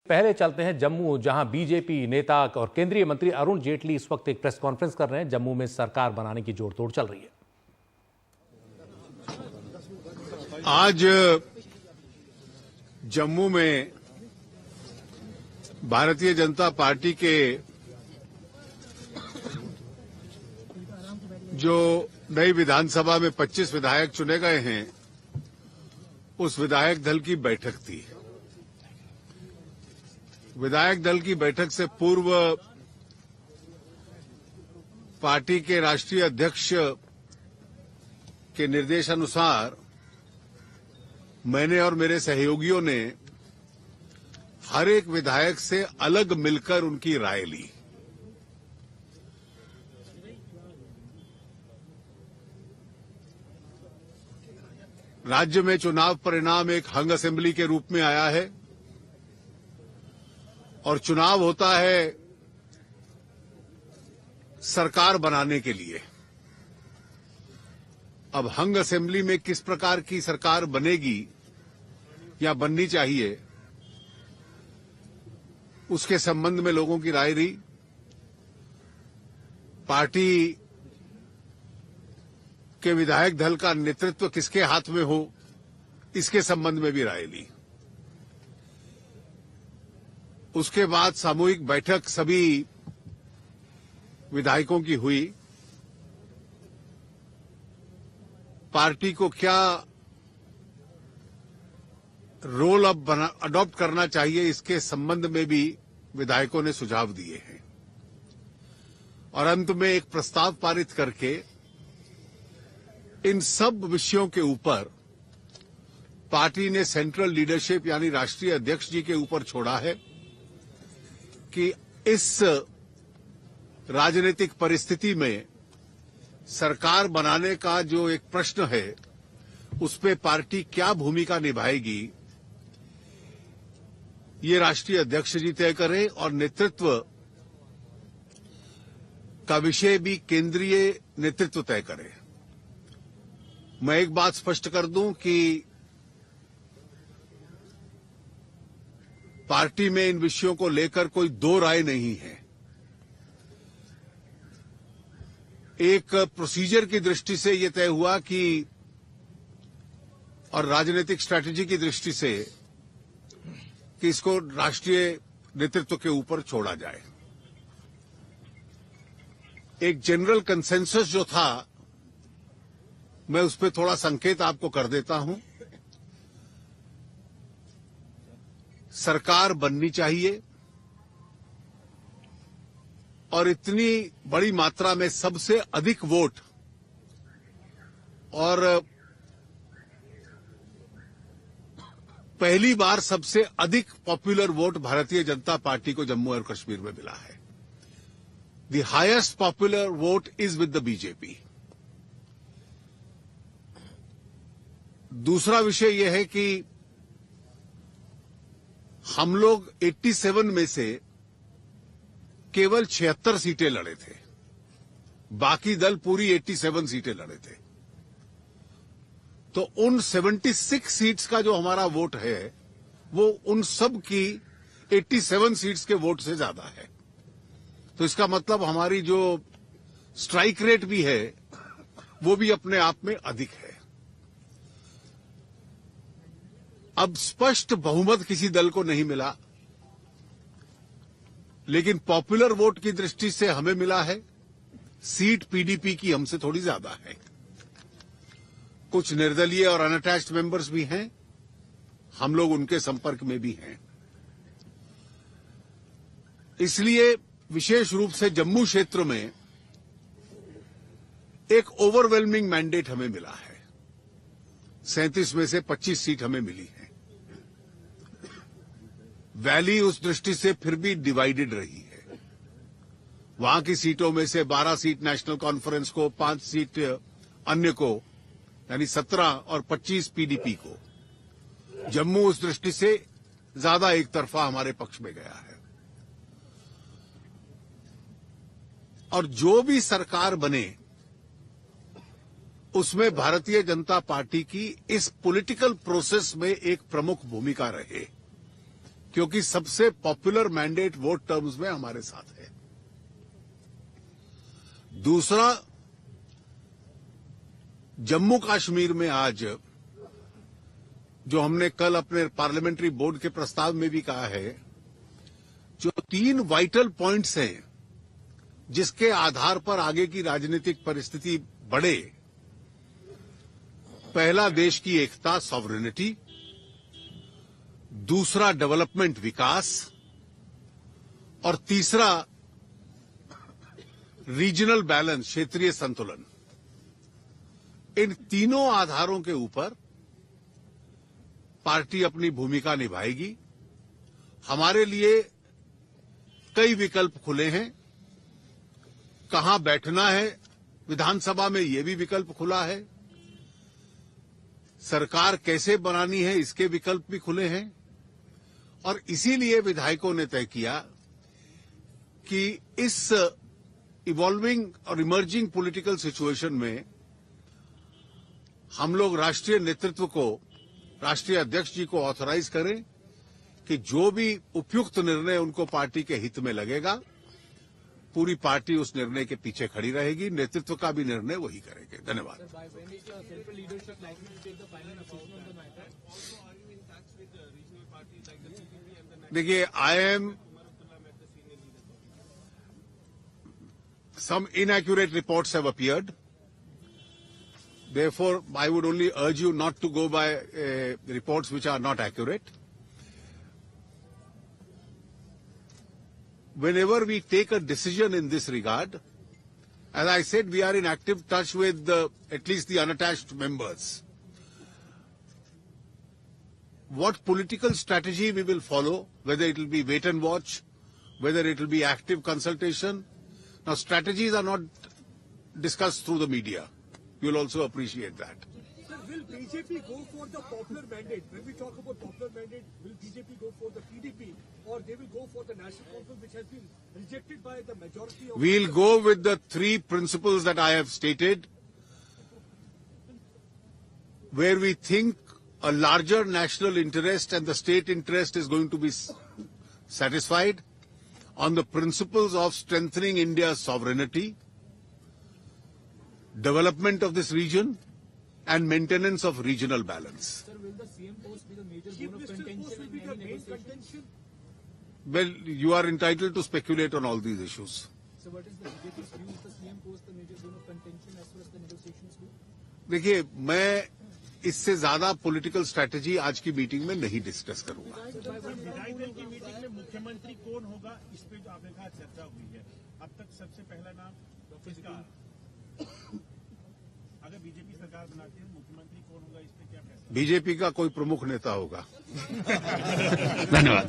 पहले चलते हैं जम्मू, जहां बीजेपी नेता और केंद्रीय मंत्री अरुण जेटली इस वक्त एक प्रेस कॉन्फ्रेंस कर रहे हैं। जम्मू में सरकार बनाने की जोड़तोड़ चल रही है। आज जम्मू में भारतीय जनता पार्टी के जो नई विधानसभा में 25 विधायक चुने गए हैं, उस विधायक दल की बैठक थी। विधायक दल की बैठक से पूर्व पार्टी के राष्ट्रीय अध्यक्ष के निर्देशानुसार मैंने और मेरे सहयोगियों ने हर एक विधायक से अलग मिलकर उनकी राय ली। राज्य में चुनाव परिणाम एक हंग असेंबली के रूप में आया है और चुनाव होता है सरकार बनाने के लिए। अब हंग असेंबली में किस प्रकार की सरकार बनेगी या बननी चाहिए, उसके संबंध में लोगों की राय रही। पार्टी के विधायक दल का नेतृत्व किसके हाथ में हो, इसके संबंध में भी राय ली। उसके बाद सामूहिक बैठक सभी विधायकों की हुई। पार्टी को क्या रोल अब अडॉप्ट करना चाहिए, इसके संबंध में भी विधायकों ने सुझाव दिए हैं और अंत में एक प्रस्ताव पारित करके इन सब विषयों के ऊपर पार्टी ने सेंट्रल लीडरशिप यानी राष्ट्रीय अध्यक्ष जी के ऊपर छोड़ा है कि इस राजनीतिक परिस्थिति में सरकार बनाने का जो एक प्रश्न है, उस पे पार्टी क्या भूमिका निभाएगी, ये राष्ट्रीय अध्यक्ष जी तय करें और नेतृत्व का विषय भी केंद्रीय नेतृत्व तय करे। मैं एक बात स्पष्ट कर दूं कि पार्टी में इन विषयों को लेकर कोई दो राय नहीं है। एक प्रोसीजर की दृष्टि से यह तय हुआ कि और राजनीतिक स्ट्रैटेजी की दृष्टि से कि इसको राष्ट्रीय नेतृत्व के ऊपर छोड़ा जाए। एक जनरल कंसेंसस जो था, मैं उस पर थोड़ा संकेत आपको कर देता हूं। सरकार बननी चाहिए और इतनी बड़ी मात्रा में सबसे अधिक वोट और पहली बार सबसे अधिक popular vote Bharatiya Janata party को जम्मू और कश्मीर में मिला है। The highest popular vote is with the BJP. दूसरा विषय यह है कि हम लोग 87 में से केवल 76 सीटें लड़े थे, बाकी दल पूरी 87 सीटें लड़े थे। तो उन 76 सीट्स का जो हमारा वोट है, वो उन सब की 87 सीट्स के वोट से ज्यादा है। तो इसका मतलब हमारी जो स्ट्राइक रेट भी है, वो भी अपने आप में अधिक है। अब स्पष्ट बहुमत किसी दल को नहीं मिला, लेकिन पॉपुलर वोट की दृष्टि से हमें मिला है। सीट पीडीपी की हमसे थोड़ी ज्यादा है। कुछ निर्दलीय और अनअटैच्ड मेंबर्स भी हैं, हम लोग उनके संपर्क में भी हैं। इसलिए विशेष रूप से जम्मू क्षेत्र में एक ओवरवेलमिंग मैंडेट हमें मिला है। 37 में से 25 सीट हमें मिली है। वैली उस दृष्टि से फिर भी डिवाइडेड रही है। वहां की सीटों में से 12 सीट नेशनल कॉन्फ्रेंस को, 5 सीट अन्य को, यानी 17 और 25 पीडीपी को। जम्मू उस दृष्टि से ज्यादा एक तरफा हमारे पक्ष में गया है। और जो भी सरकार बने, उसमें भारतीय जनता पार्टी की इस पॉलिटिकल प्रोसेस में एक प्रमुख भूमिका रहे। क्योंकि सबसे पॉपुलर मैंडेट वोट टर्म्स में हमारे साथ है। दूसरा, जम्मू कश्मीर में आज जो हमने कल अपने पार्लियामेंट्री बोर्ड के प्रस्ताव में भी कहा है, जो 3 वाइटल पॉइंट्स हैं जिसके आधार पर आगे की राजनीतिक परिस्थिति बढ़े। पहला, देश की एकता, सॉवरेनिटी। दूसरा, डेवलपमेंट, विकास। और तीसरा, रीजनल बैलेंस, क्षेत्रीय संतुलन। इन तीनों आधारों के ऊपर पार्टी अपनी भूमिका निभाएगी। हमारे लिए कई विकल्प खुले हैं। कहां बैठना है विधानसभा में, यह भी विकल्प खुला है। सरकार कैसे बनानी है, इसके विकल्प भी खुले हैं। और इसीलिए विधायकों ने तय किया कि इस इवॉल्विंग और इमर्जिंग पॉलिटिकल सिचुएशन में हम लोग राष्ट्रीय नेतृत्व को, राष्ट्रीय अध्यक्ष जी को ऑथराइज करें कि जो भी उपयुक्त निर्णय उनको पार्टी के हित में लगेगा, पूरी पार्टी उस निर्णय के पीछे खड़ी रहेगी। नेतृत्व का भी निर्णय वही करेंगे। धन्यवाद। देखिए, some inaccurate reports have appeared. Therefore, I would only urge you not to go by reports which are not accurate. Whenever we take a decision in this regard, as I said, we are in active touch with at least the unattached members. What political strategy we will follow, whether it will be wait and watch, whether it will be active consultation. Now, strategies are not discussed through the media. You will also appreciate that. Sir, will BJP go for the popular mandate? When we talk about popular mandate, will BJP go for the PDP or they will go for the national conference which has been rejected by the majority of... We'll go with the 3 principles that I have stated, where we think a larger national interest and the state interest is going to be satisfied on the principles of strengthening India's sovereignty, development of this region, and maintenance of regional balance. Sir, will the CM post be the major Chief bone of Minister's contention post will be in the any main negotiations? contention. Well, you are entitled to speculate on all these issues. So what is the BJP's view? Is the CM post the major bone of contention as far as the negotiations go? देखिए, मैं इससे ज्यादा political strategy आज की meeting में नहीं discuss करूंगा। विधायक दल की मीटिंग में मुख्यमंत्री कौन होगा, इस पे जो आपने कहा चर्चा हुई है। अब तक सबसे पहला नाम किसका? अगर बीजेपी सरकार बनाती है, मुख्यमंत्री कौन होगा, इस पे क्या फैसला? बीजेपी का कोई प्रमुख नेता होगा। धन्यवाद।